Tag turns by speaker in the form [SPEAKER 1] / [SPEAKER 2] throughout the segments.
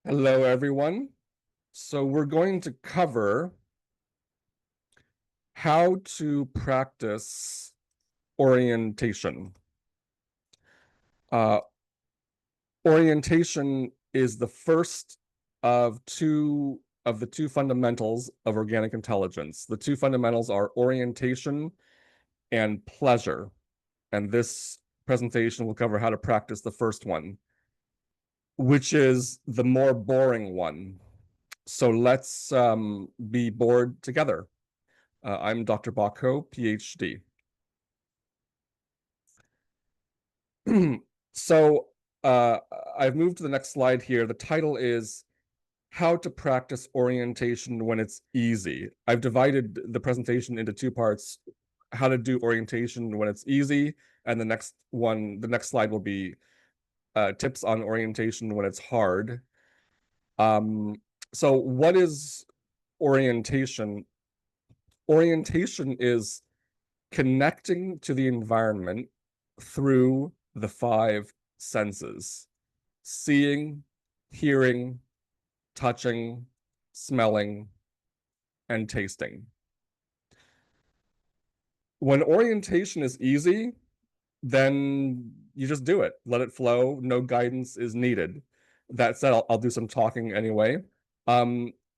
[SPEAKER 1] Hello, everyone. So we're going to cover how to practice orientation. Uh, Orientation is the first of the two fundamentals of organic intelligence. The two fundamentals are orientation and pleasure. And this presentation will cover how to practice the first one, which is the more boring one. So let's be bored together. I'm Dr. Bako, PhD. So uh, I've moved to the next slide here. The title is How to Practice Orientation When It's Easy. I've divided the presentation into two parts, how to do orientation when it's easy, and the next slide will be tips on orientation when it's hard. Um, so what is orientation? Orientation is connecting to the environment through the five senses: seeing, hearing, touching, smelling, and tasting. When orientation is easy, then you just do it. Let it flow. No guidance is needed. That said, I'll do some talking anyway.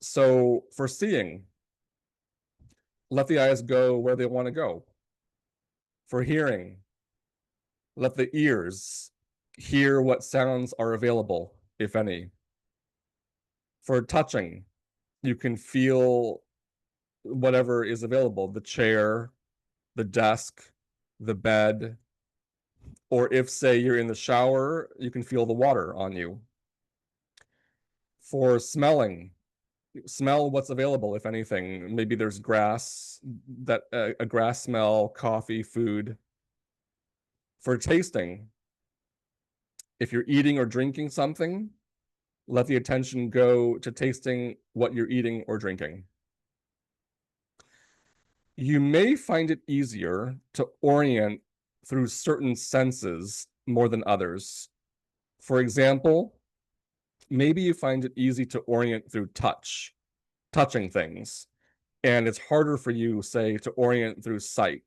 [SPEAKER 1] So for seeing, let the eyes go where they want to go. For hearing, let the ears hear what sounds are available, if any. For touching, you can feel whatever is available, the chair, the desk, the bed, or if, say, you're in the shower, you can feel the water on you. For smelling, smell what's available, if anything. Maybe there's grass, a grass smell, coffee, food. For tasting, if you're eating or drinking something, let the attention go to tasting what you're eating or drinking. You may find it easier to orient through certain senses more than others. For example, maybe you find it easy to orient through touching things, and it's harder for you, say, to orient through sight,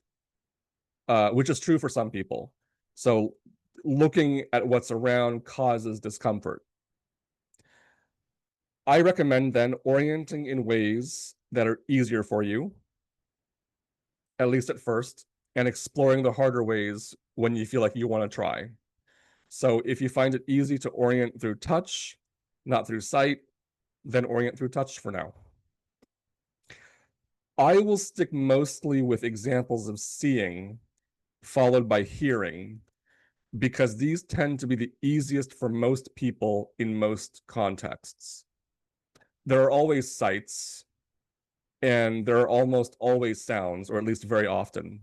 [SPEAKER 1] which is true for some people. So looking at what's around causes discomfort. I recommend then orienting in ways that are easier for you, at least at first, and exploring the harder ways when you feel like you want to try. So if you find it easy to orient through touch, not through sight, then orient through touch for now. I will stick mostly with examples of seeing, followed by hearing, because these tend to be the easiest for most people in most contexts. There are always sights, and there are almost always sounds, or at least very often.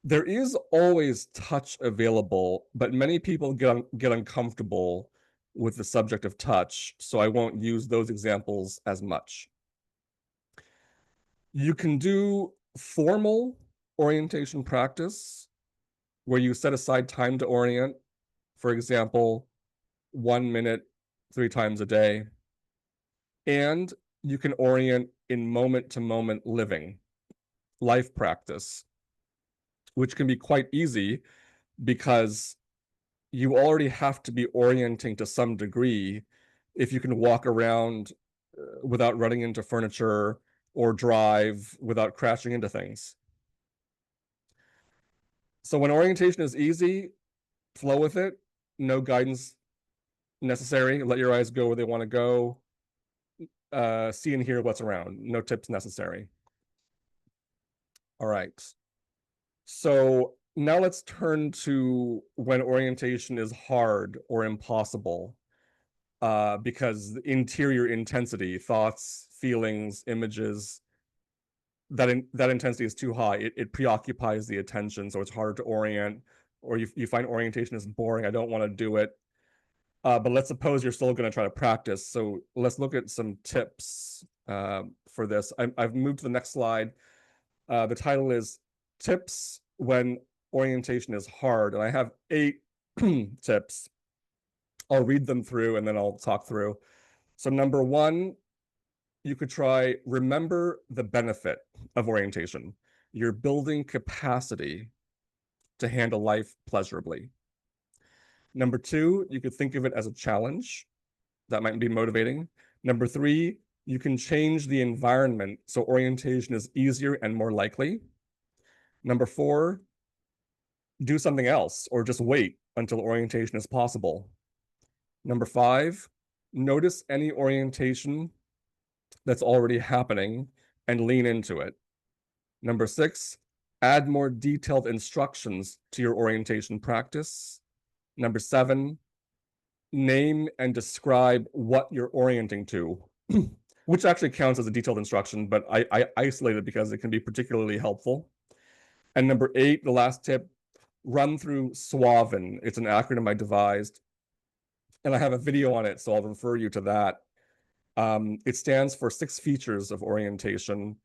[SPEAKER 1] There is always touch available, but many people get uncomfortable with the subject of touch, so I won't use those examples as much. You can do formal orientation practice where you set aside time to orient, for example, 1 minute 3 times a day. And you can orient in moment to moment living, life practice, which can be quite easy because you already have to be orienting to some degree if you can walk around without running into furniture or drive without crashing into things. So when orientation is easy, flow with it. No guidance necessary. Let your eyes go where they want to go. See and hear what's around. No tips necessary. All right. So now let's turn to when orientation is hard or impossible, because interior intensity, thoughts, feelings, images, that intensity is too high. It preoccupies the attention, so it's hard to orient, or you find orientation is boring. I don't want to do it. But let's suppose you're still going to try to practice. So let's look at some tips for this. I've moved to the next slide. The title is Tips When Orientation is Hard, and I have 8 tips. I'll read them through and then I'll talk through. So number one, you could try remember the benefit of orientation. You're building capacity to handle life pleasurably. Number two, you could think of it as a challenge. That might be motivating. Number three, you can change the environment so orientation is easier and more likely. Number four, do something else or just wait until orientation is possible. Number five, notice any orientation that's already happening and lean into it. Number six, add more detailed instructions to your orientation practice. Number seven, name and describe what you're orienting to, which actually counts as a detailed instruction, but I isolate it because it can be particularly helpful. And number eight, the last tip, run through SWAVN. It's an acronym I devised, and I have a video on it, so I'll refer you to that. It stands for 6 features of orientation: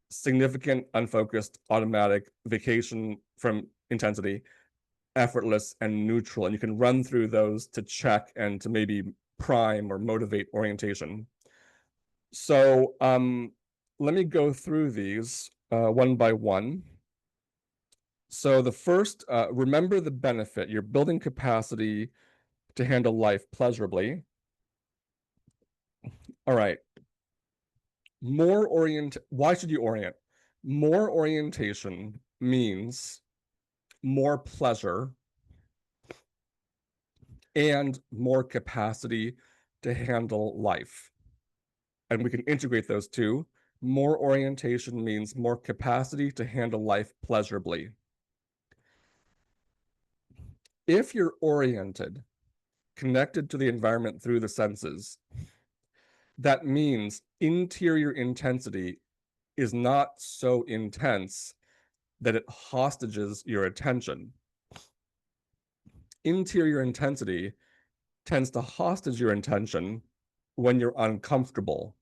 [SPEAKER 1] significant, unfocused, automatic, vacation from intensity, effortless, and neutral. And you can run through those to check and to maybe prime or motivate orientation. So let me go through these one by one. So the first, remember the benefit. You're building capacity to handle life pleasurably. All right. Why should you orient? More orientation means more pleasure and more capacity to handle life. And we can integrate those two. More orientation means more capacity to handle life pleasurably. If you're oriented, connected to the environment through the senses, that means interior intensity is not so intense that it hostages your attention. Interior intensity tends to hostage your attention when you're uncomfortable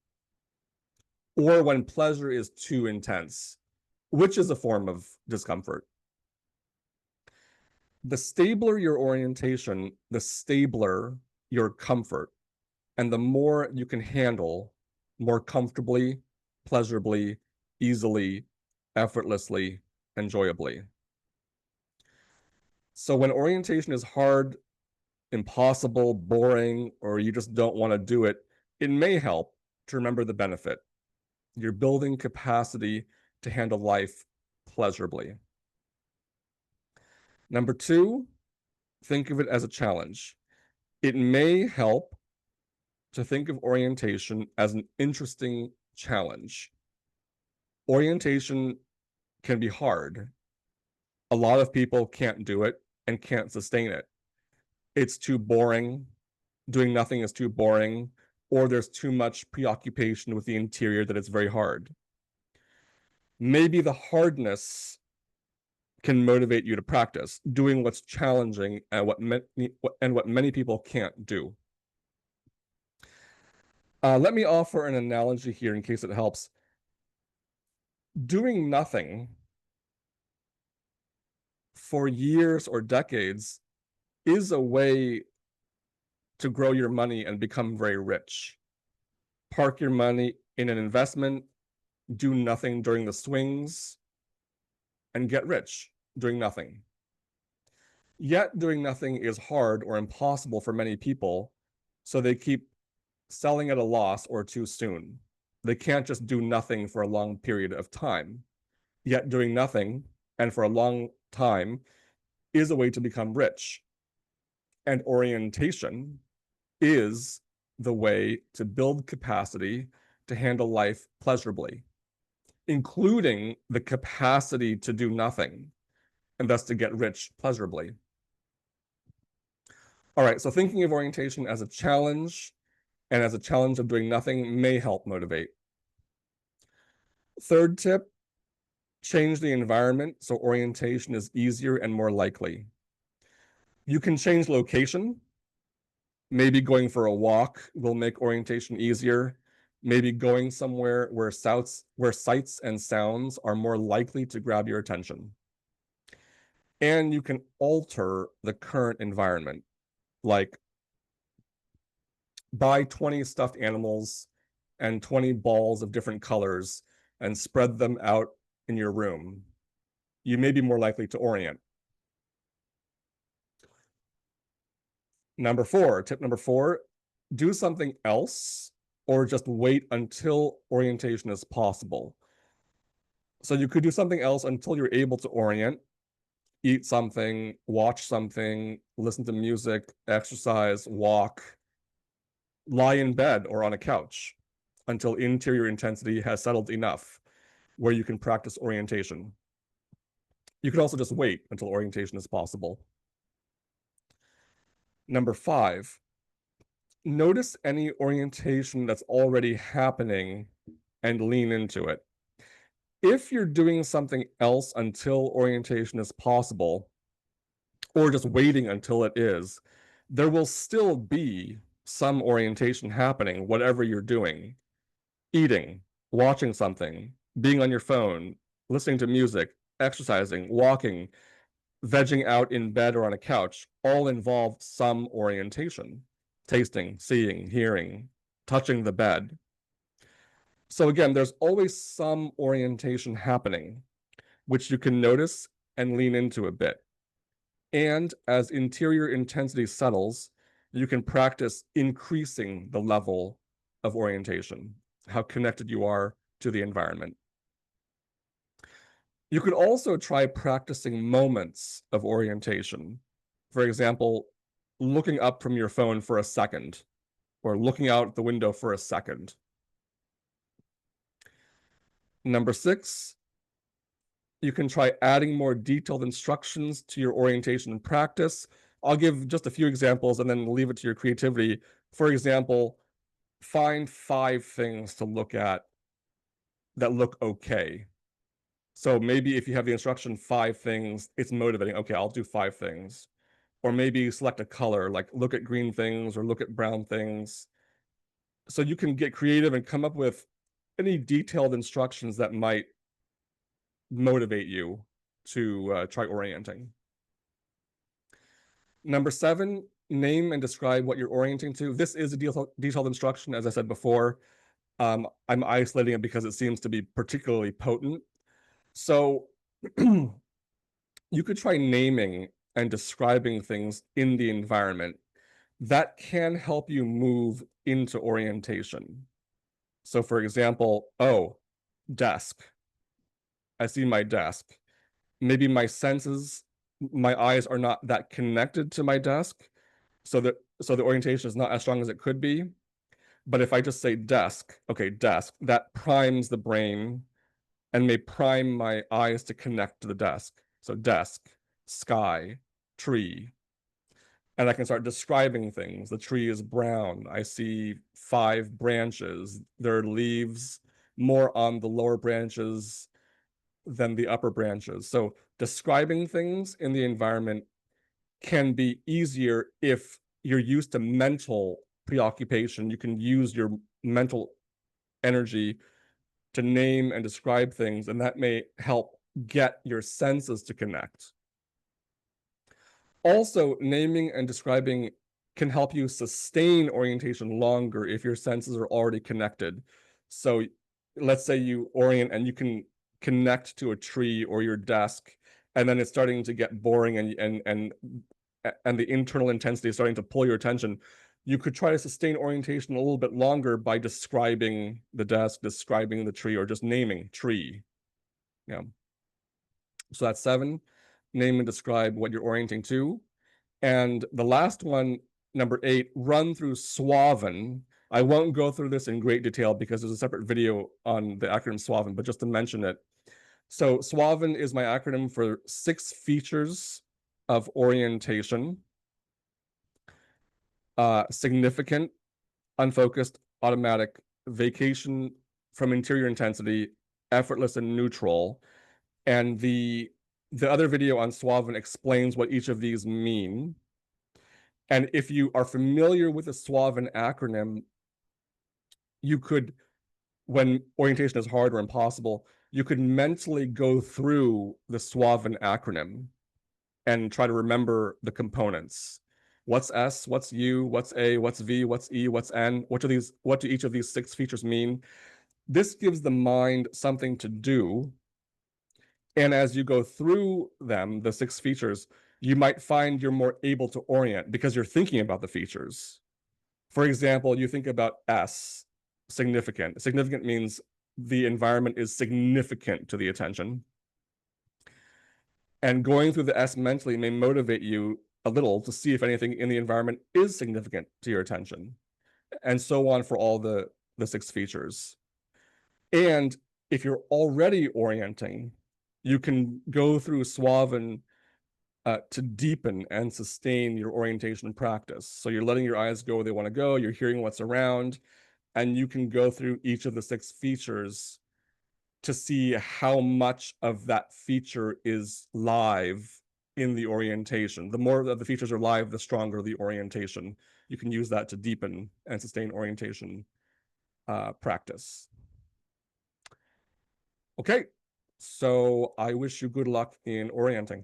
[SPEAKER 1] or when pleasure is too intense, which is a form of discomfort. The stabler your orientation, the stabler your comfort, and the more you can handle more comfortably, pleasurably, easily, effortlessly, enjoyably. So when orientation is hard, impossible, boring, or you just don't want to do it, it may help to remember the benefit. You're building capacity to handle life pleasurably. Number two, think of it as a challenge. It may help to think of orientation as an interesting challenge. Orientation can be hard. A lot of people can't do it and can't sustain it. It's too boring. Doing nothing is too boring, or there's too much preoccupation with the interior that it's very hard. Maybe the hardness can motivate you to practice doing what's challenging and what many people can't do. Let me offer an analogy here in case it helps. Doing nothing for years or decades is a way to grow your money and become very rich. Park your money in an investment, do nothing during the swings, and get rich doing nothing. Yet doing nothing is hard or impossible for many people, so they keep selling at a loss or too soon. They can't just do nothing for a long period of time. Yet doing nothing and for a long time is a way to become rich. And orientation is the way to build capacity to handle life pleasurably, including the capacity to do nothing and thus to get rich pleasurably. All right, so thinking of orientation as a challenge and as a challenge of doing nothing may help motivate. Third tip, change the environment so orientation is easier and more likely. You can change location. Maybe going for a walk will make orientation easier. Maybe going somewhere where sights and sounds are more likely to grab your attention. And you can alter the current environment, like buy 20 stuffed animals and 20 balls of different colors and spread them out in your room. You may be more likely to orient. Tip number four, do something else or just wait until orientation is possible. So you could do something else until you're able to orient, eat something, watch something, listen to music, exercise, walk, lie in bed or on a couch until interior intensity has settled enough where you can practice orientation. You could also just wait until orientation is possible. Number 5, notice any orientation that's already happening and lean into it. If you're doing something else until orientation is possible, or just waiting until it is, there will still be some orientation happening, whatever you're doing. Eating, watching something, being on your phone, listening to music, exercising, walking, vegging out in bed or on a couch, all involve some orientation. Tasting, seeing, hearing, touching the bed. So again, there's always some orientation happening, which you can notice and lean into a bit. And as interior intensity settles, you can practice increasing the level of orientation, how connected you are to the environment. You could also try practicing moments of orientation. For example, looking up from your phone for a second, or looking out the window for a second. Number 6, you can try adding more detailed instructions to your orientation practice. I'll give just a few examples and then leave it to your creativity. For example, find 5 things to look at that look okay. So maybe if you have the instruction 5 things, it's motivating. Okay, I'll do 5 things. Or maybe select a color, like look at green things or look at brown things. So you can get creative and come up with any detailed instructions that might motivate you to try orienting. Number 7, name and describe what you're orienting to. This is a detailed instruction, as I said before. I'm isolating it because it seems to be particularly potent. So you could try naming and describing things in the environment that can help you move into orientation. So for example, oh, desk. I see my desk. Maybe my senses, my eyes are not that connected to my desk, so the orientation is not as strong as it could be. But if I just say desk, okay, desk, that primes the brain and may prime my eyes to connect to the desk. So desk, sky, tree. And I can start describing things. The tree is brown. I see 5 branches. There are leaves more on the lower branches than the upper branches. So describing things in the environment can be easier if you're used to mental preoccupation. You can use your mental energy to name and describe things, and that may help get your senses to connect. Also, naming and describing can help you sustain orientation longer if your senses are already connected. So let's say you orient and you can connect to a tree or your desk, and then it's starting to get boring and the internal intensity is starting to pull your attention. You could try to sustain orientation a little bit longer by describing the desk, describing the tree, or just naming tree. Yeah. So that's 7. Name and describe what you're orienting to. And the last one, number 8, run through SWAVN. I won't go through this in great detail because there's a separate video on the acronym SWAVN, but just to mention it. So SWAVN is my acronym for 6 features of orientation. Significant, unfocused, automatic, vacation from interior intensity, effortless, and neutral. And the other video on SWAVN explains what each of these mean. And if you are familiar with the SWAVN acronym, you could, when orientation is hard or impossible, you could mentally go through the SWAVN acronym and try to remember the components. What's S? What's U? What's A? What's V? What's E? What's N? What do each of these 6 features mean? This gives the mind something to do. And as you go through them, the 6 features, you might find you're more able to orient because you're thinking about the features. For example, you think about S, significant. Significant means the environment is significant to the attention. And going through the S mentally may motivate you a little to see if anything in the environment is significant to your attention, and so on for all the 6 features. And if you're already orienting, you can go through Suaven to deepen and sustain your orientation practice. So you're letting your eyes go where they want to go, you're hearing what's around, and you can go through each of the 6 features to see how much of that feature is live in the orientation. The more that the features are live, the stronger the orientation. You can use that to deepen and sustain orientation practice. Okay, so I wish you good luck in orienting.